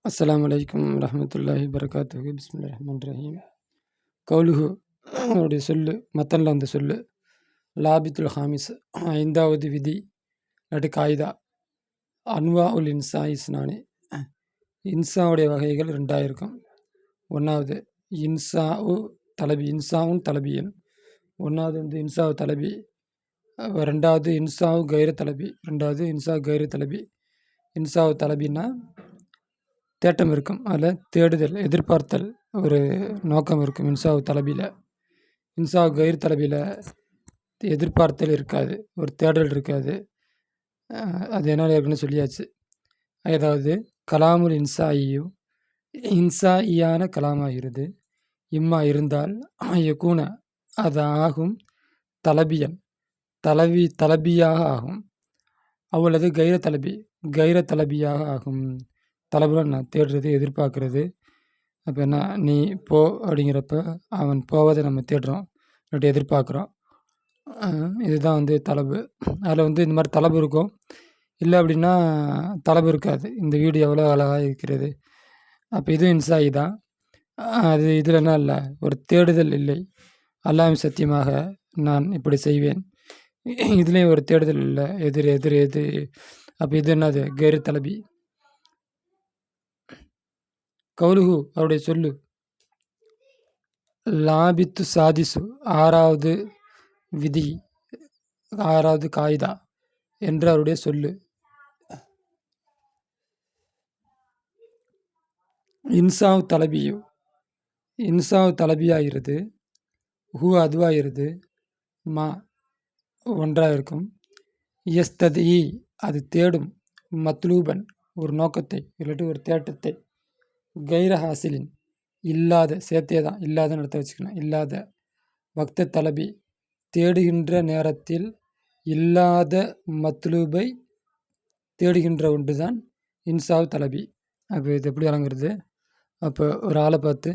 அஸ்ஸலாமு அலைக்கும் வரஹ்மத்துல்லாஹி வபரகாத்துஹு. பிஸ்மில்லாஹிர் ரஹ்மானிர் ரஹீம். கௌலுஹு அவருடைய சொல்லு, மத்தனில் அந்த சொல்லு. லாபித்துல் ஹாமிஸ், ஐந்தாவது விதி இல்லாட்டி காயிதா. அன்வா உல் இன்சா இஸ்னானி, இன்சாவுடைய வகைகள் ரெண்டாக இருக்கும். ஒன்றாவது இன்சாவு தலபி, இன்சாவும் தலபியன். ஒன்றாவது வந்து இன்சாவு தலபி, ரெண்டாவது இன்சாவு கைர தலபி. ரெண்டாவது இன்சா கைர தலபி. இன்சாவு தலபின்னா தேட்டம் இருக்கும், அதில் தேடுதல், எதிர்பார்த்தல், ஒரு நோக்கம் இருக்கும். இன்சாவு தலபியில், இன்சாவு கைர் தலபியில் எதிர்பார்த்தல் இருக்காது, ஒரு தேடல் இருக்காது. அது என்ன இருக்குன்னு சொல்லியாச்சு. அதாவது கலாமுல் இன்சாயியும் இன்சாயியான கலாமாகிறது. இம்மா இருந்தால் யகூன அது ஆகும், தலபியன் தலபியாக ஆகும். அவ்வளவு கைர தலபி கைர தலபியாக ஆகும். தலபுல நான் தேடுறது, எதிர்பார்க்குறது. அப்போ என்ன, நீ போ அப்படிங்கிறப்ப அவன் போவதை நம்ம தேடுறோம், இல்லாட்டி எதிர்பார்க்குறோம். இதுதான் வந்து தலபு. அதில் வந்து இந்த மாதிரி தலபு இருக்கும். இல்லை அப்படின்னா தலபு இருக்காது. இந்த வீடு எவ்வளோ அழகாக இருக்கிறது. அப்போ இதுவும் இன்சாயி தான். அது இதில் என்ன இல்லை, ஒரு தேடுதல் இல்லை. அல்லாஹ்வின் சத்தியமாக நான் இப்படி செய்வேன், இதுலேயும் ஒரு தேடுதல் இல்லை. எது. அப்போ இது என்னது, கைரு தலபி. கௌலுஹு அவருடைய சொல்லு. லாபித்து சாதிசு, ஆறாவது விதி, ஆறாவது காயிதா என்று அவருடைய சொல்லு. இன்சாவு தலபியு, இன்சாவு தலபியாகிறது. ஹூ அதுவாகிறது. மா ஒன்றாக இருக்கும். எஸ்ததி அது தேடும். மத்லூபன் ஒரு நோக்கத்தை, இல்லாட்டி ஒரு தேட்டத்தை. கைர ஹாசிலின் இல்லாத, சேர்த்தே தான், இல்லாதன்னு எடுத்து வச்சுக்கணும். இல்லாத வக்த தலபி தேடுகின்ற நேரத்தில் இல்லாத மத்லூபை தேடுகின்ற ஒன்று தான் இன்சாவு தலபி. அப்போ இது எப்படி வழங்குறது? அப்போ ஒரு ஆளை பார்த்து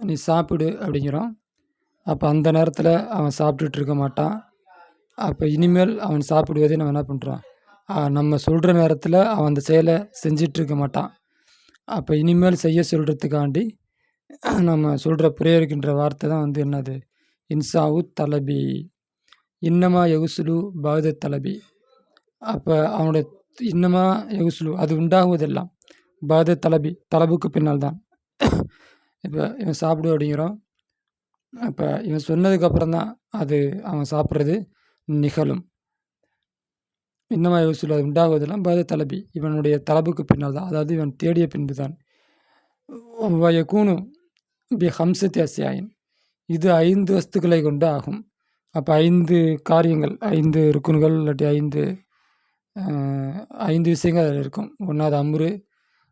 நீ சாப்பிடு அப்படிங்கிறோம். அப்போ அந்த நேரத்தில் அவன் சாப்பிட்டுட்டு இருக்க மாட்டான். அப்போ இனிமேல் அவன் சாப்பிடுவதை நம்ம என்ன பண்ணுறோம், நம்ம சொல்கிற நேரத்தில் அவன் அந்த செயலை செஞ்சிட்ருக்க மாட்டான். அப்போ இனிமேல் செய்ய சொல்கிறதுக்காண்டி நம்ம சொல்கிற பிரயோகிக்கின்ற வார்த்தை தான் வந்து என்னது, இன்சாவு தலபி. இன்னமா யகுசுலு பாத தலபி. அப்போ அவனுடைய இன்னமா யகுசுலு அது உண்டாகுவதெல்லாம் பாத தலபி தலபுக்கு பின்னால் தான். இப்போ இவன் சாப்பிடு அப்படிங்கிறோம். அப்போ இவன் சொன்னதுக்கப்புறம் தான் அது அவன் சாப்பிட்றது நிகழும். இன்னமா யோசிச்சு அது உண்டாகுவதெல்லாம் பாத தலபி, இவனுடைய தலபுக்கு பின்னால் தான், அதாவது இவன் தேடிய பின்பு தான். வயக்கூனு பி ஹம்சத்தி அஸ்யாயின், இது 5 வஸ்துக்களை கொண்டு ஆகும். அப்போ 5 காரியங்கள், 5 ருக்குன்கள், இல்லாட்டி 5 விஷயங்கள் அதில் இருக்கும். ஒன்றாவது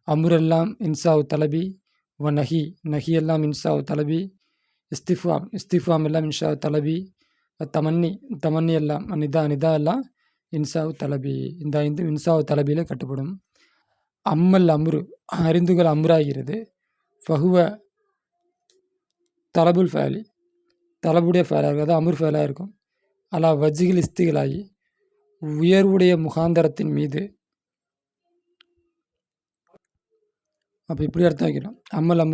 அம்ரு எல்லாம் இன்சாவு தலபி. நஹி எல்லாம் இன்சாவு தலபி. இஸ்திஃபாம் எல்லாம் இன்சாவு தலபி. தமன்னி எல்லாம், நிதா எல்லாம் இன்சாவு தலபி. இந்த 5 இன்சாவு தலபியில் கட்டுப்படும். அம்மல் அம்ரு அறிந்துகள் அம்ராகிறது. ஃபஹுவ தலபுல் ஃபேலி தலபுடைய ஃபேலாக இருக்கும், அது அமுர் ஃபேலாக இருக்கும். அலா வஜ்ஜிகில் இஸ்திகளாகி உயர்வுடைய முகாந்தரத்தின் மீது. அப்போ இப்படி அர்த்தம் வைக்கணும். அம்மல்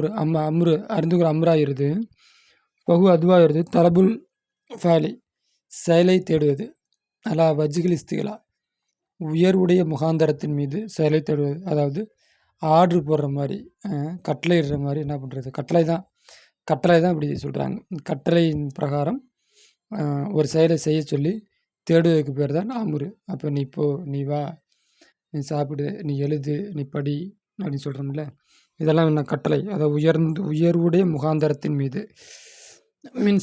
அம்ரு அறிந்துகள் அம்ராகிறது. ஃபஹு அதுவாகிறது. தலபுல் ஃபேலி செயலை தேடுவது. அலா வஜ்ஜிகில் இஸ்திகலா உயர்வுடைய முகாந்தரத்தின் மீது செயலை தேடுவது. அதாவது ஆர்டரு போடுற மாதிரி, கட்டளை இடுற மாதிரி என்ன பண்ணுறது, கட்டளை தான் இப்படி சொல்கிறாங்க. கட்டளையின் பிரகாரம் ஒரு செயலை செய்ய சொல்லி தேடுவதற்கு பேர் தான் அமுரு. அப்போ நீ போ, நீ வா, நீ சாப்பிடு, நீ எழுது, நீ படி அப்படின்னு சொல்கிறோம்ல, இதெல்லாம் என்ன கட்டளை. அதாவது உயர்வுடைய முகாந்தரத்தின் மீது. மின்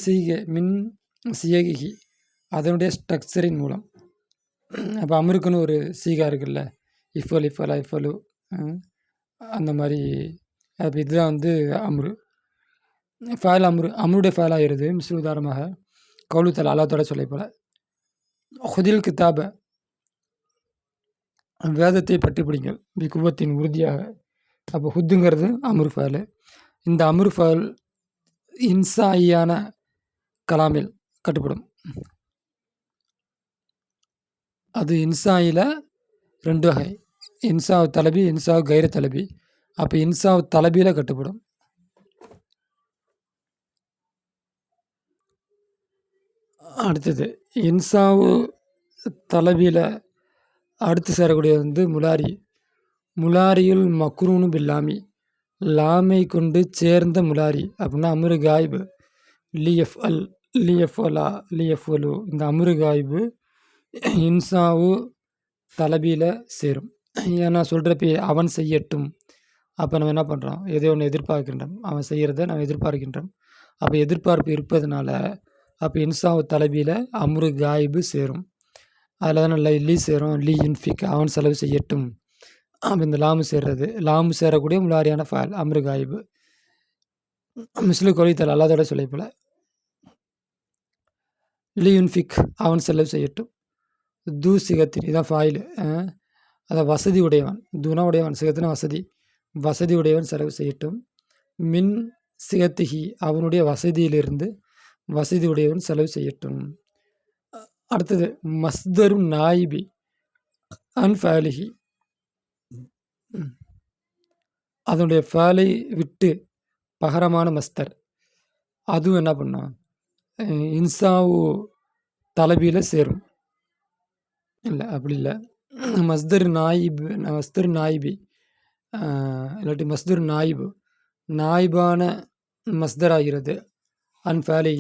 சியகி அதனுடைய ஸ்ட்ரக்சரின் மூலம். அப்போ அமருக்குன்னு ஒரு சீகா இருக்குல்ல, இஃபலு அந்த மாதிரி. அப்போ இதுதான் வந்து அம்ரு ஃபேல். அம்ருடைய ஃபேல் ஆகிறது. மிஸ்ரு உதாரணமாக கவுலுத்தல் அல்லாத்தோட சொல்லை போல. ஹுதில் கித்தாப வேதத்தை பற்றி பிடிங்கள் பி குவத்தின் உறுதியாக. அப்போ ஹுத்துங்கிறது அம்ரு ஃபேல். இந்த அம்ரு ஃபேல் இன்சாயியான கலாமில் கட்டுப்படும். அது இன்சாயில் 2 வகை. இன்சாவு தலபி, இன்சாவு கைர தலபி. அப்போ இன்சாவு தலபியில் கட்டுப்படும். அடுத்தது இன்சாவு தலபியில் அடுத்து சேரக்கூடியது வந்து முலாரி. முலாரியுல் மக்ரூனு பில்லாமி, லாமை கொண்டு சேர்ந்த முலாரி அப்படின்னா அமுரு காய்பு. லிஎஃப்எல், லிஎஃப்எலா, லிஎஃப்எலு, இந்த அமுரு காய்பு இன்சாவு தலபியில் சேரும். ஏன்னா சொல்கிறப்ப அவன் செய்யட்டும். அப்போ நம்ம என்ன பண்ணுறோம், எதோ ஒன்று எதிர்பார்க்கின்றோம், அவன் செய்கிறத நம்ம எதிர்பார்க்கின்றோம். அப்போ எதிர்பார்ப்பு இருப்பதனால அப்போ இன்சாவு தலபியில் அமுரு காய்பு சேரும். அதில் தானே லீ சேரும். லீ இன்ஃபிக், அவன் செலவு செய்யட்டும். அப்போ இந்த லாமு சேர்றது, லாமு சேரக்கூடிய முலாரியான ஃபால் அம்ரு காயிபு. மிஸ்லு கொலித்தல் அல்லாதோட சொல்லிப்போல லீ யுன்ஃபிக், அவன் செலவு செய்யட்டும். தூ சிகத்தின், இதான் ஃபாயில். அதை வசதி உடையவன், துனா உடையவன், சிகத்தின வசதி, வசதி உடையவன் செலவு செய்யட்டும். மின் சிகத்திகி, அவனுடைய வசதியிலிருந்து வசதி உடையவன் செலவு செய்யட்டும். அடுத்தது மஸ்தரு நாயிபி அன் ஃபேலிஹி, அதனுடைய ஃபேலை விட்டு பகரமான மஸ்தர், அதுவும் என்ன பண்ணோம், இன்சாவு தலபியில் சேரும். இல்லை அப்படி இல்லை, மஸ்தர் நாயிபு, மஸ்தர் நாயிபி இல்லாட்டி மஸ்தர் நாயிபு, நாயிபான மஸ்தர் ஆகிறது. அன் ஃபேலை,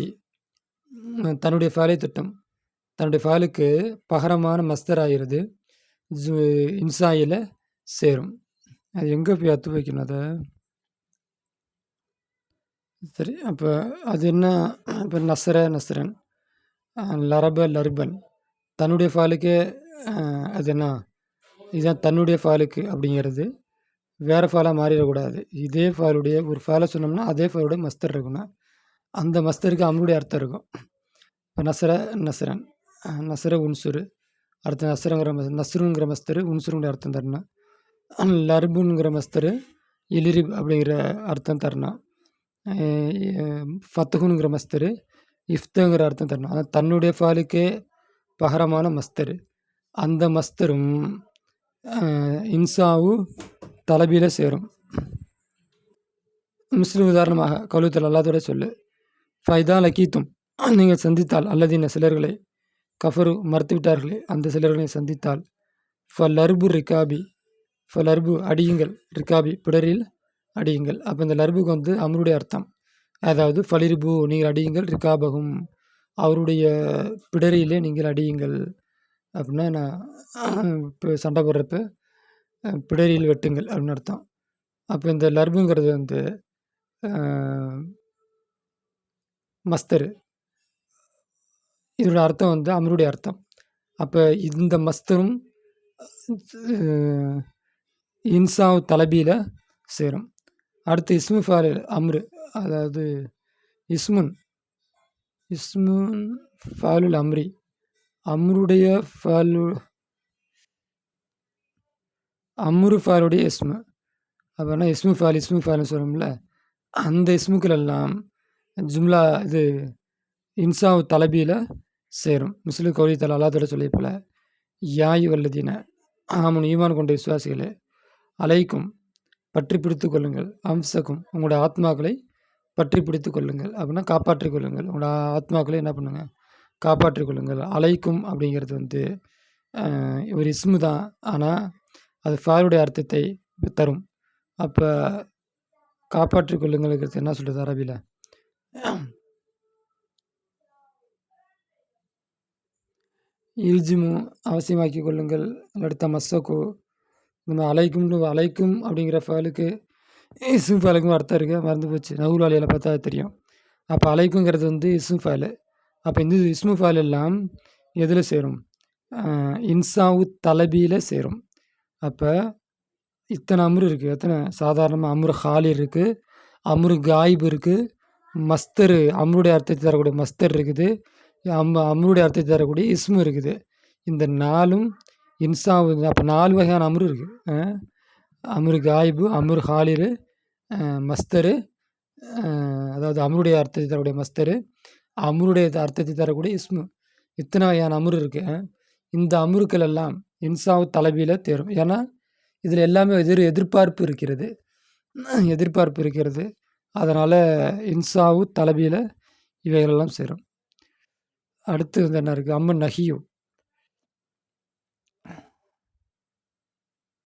தன்னுடைய ஃபேலை திட்டம், தன்னுடைய ஃபேலுக்கு பகரமான மஸ்தர் ஆகிறது, இன்சாயில் சேரும். அது எங்கே போய் அத்து வைக்கணும் அதை? சரி, அப்போ அது என்ன? இப்போ நசரன், லரப லர்பன், தன்னுடைய ஃபாலுக்கே அது என்ன, இதுதான் தன்னுடைய ஃபாலுக்கு அப்படிங்கிறது வேறு ஃபாலாக மாறிடக்கூடாது. இதே ஃபாலுடைய ஒரு ஃபாலை சொன்னோம்னா அதே ஃபாலுடைய மஸ்தர் இருக்கணும். அந்த மஸ்தருக்கு அவனுடைய அர்த்தம் இருக்கும். இப்போ நசரன், நசர உன்சுரு, அடுத்த நசருங்கிற மஸ்தர் உன்சுருங்கிற அர்த்தம் தரணும். லர்புங்கிற மஸ்தர் இலிரிப் அப்படிங்கிற அர்த்தம் தரணும். ஃபத்துகுங்கிற மஸ்தர் இஃப்துங்கிற அர்த்தம் தரணும். அதான் தன்னுடைய ஃபாலுக்கே பகரமான மஸ்தர், அந்த மஸ்தரும் இன்சாவு தலபியில் சேரும். முஸ்லிம் உதாரணமாக கவுலுத்தல் அல்லாதோட சொல்லு, ஃபைதா லக்கீத்தும், நீங்கள் சந்தித்தால், அல்லதின சிலர்களை, கஃபரு மறுத்து விட்டார்களே அந்த சிலர்களை சந்தித்தால், ஃபலர்பு ரிகாபி, ஃபலர்பு அடியுங்கள், ரிகாபி பிடரில் அடியுங்கள். அப்போ இந்த லர்புக்கு வந்து அமருடைய அர்த்தம், அதாவது ஃபலிர்பு நீங்கள் அடியுங்கள், ரிகாபகும் அவருடைய பிடரியிலே நீங்கள் அடியுங்கள். அப்படின்னா நான் இப்போ சண்டை போடுறப்ப பிடரியில் வெட்டுங்கள் அப்படின்னு அர்த்தம். அப்போ இந்த லர்புங்கிறது வந்து மஸ்தரு, இதோட அர்த்தம் வந்து அமருடைய அர்த்தம். அப்போ இந்த மஸ்தரும் இன்சாவு தலபியில் சேரும். அடுத்து இஸ்மு ஃபாலில் அம்ரு, அதாவது இஸ்முன் ஃபாலுல் அம்ரி, அம்ருடைய ஃபாலு, அம்ரு ஃபாலுடைய இஸ்மு. அப்படின்னா இஸ்மு ஃபால்னு சொல்லணும்ல, அந்த இஸ்முக்கள் எல்லாம் ஜும்லா இது இன்சாவு தலபியில் சேரும். முஸ்லிம் கௌரி தலா அல்லாதோட சொல்லிப்போல, யாய் வல்லதீன ஆமன் ஈமான் கொண்ட விசுவாசிகளே, அலைக்கும் பற்றி பிடித்து கொள்ளுங்கள், அம்சக்கும் உங்களோட ஆத்மாக்களை பற்றி பிடித்து கொள்ளுங்கள், அப்படின்னா காப்பாற்றிக் கொள்ளுங்கள், உங்களோட ஆத்மாக்களை என்ன பண்ணுங்கள், காப்பாற்றிக் கொள்ளுங்கள். அலைக்கும் அப்படிங்கிறது வந்து ஒரு இஸ்மு தான், ஆனால் அது ஃபாலுடைய அர்த்தத்தை தரும். அப்போ காப்பாற்றிக் கொள்ளுங்கிறது என்ன சொல்கிறது அரபியில்? இல்ஜிமு அவசியமாக்கி கொள்ளுங்கள், அடுத்த மஸ்ஸக்கு. நம்ம அலைக்கும் அப்படிங்கிற ஃபாலுக்கு இஸ்மு ஃபாலுக்கும் அர்த்தம் இருக்குது, மறந்து போச்சு, நவுல் வாலியில் பார்த்தா தெரியும். அப்போ அலைக்குங்கிறது வந்து இஸ்மு ஃபாலு. அப்போ இந்த இஸ்மு ஃபால் எல்லாம் எதில் சேரும்? இன்சாவு தலபியில் சேரும். அப்போ இத்தனை அம்ரு இருக்குது, எத்தனை சாதாரணமாக அம்ரு ஹாலிர் இருக்குது, அம்ரு காயிபு இருக்குது, மஸ்தர் அம்ருடைய அர்த்தத்தை தரக்கூடிய மஸ்தர் இருக்குது, அம்ருடைய அர்த்தத்தை தரக்கூடிய இஸ்மு இருக்குது. இந்த நாலும் இன்சாவு. அப்போ 4 வகையான அம்ரு இருக்குது. அம்ரு காயிபு, அம்ரு ஹாலிரு, மஸ்தரு, அதாவது அம்ருடைய அர்த்தத்தை தரக்கூடிய மஸ்தரு, அம்ருடைய அர்த்தத்தை தரக்கூடிய இஸ்மு. இத்தனை வகையான அம்ரு இருக்குது. இந்த அம்ருக்கள் எல்லாம் இன்சாவு தலபியில் தேரும். ஏன்னா இதில் எல்லாமே எதிர்பார்ப்பு இருக்கிறது. அதனால் இன்சாவு, தலபியில் இவைகளெல்லாம் சேரும். அடுத்து வந்து என்ன இருக்குது? அம்மு நஹியு.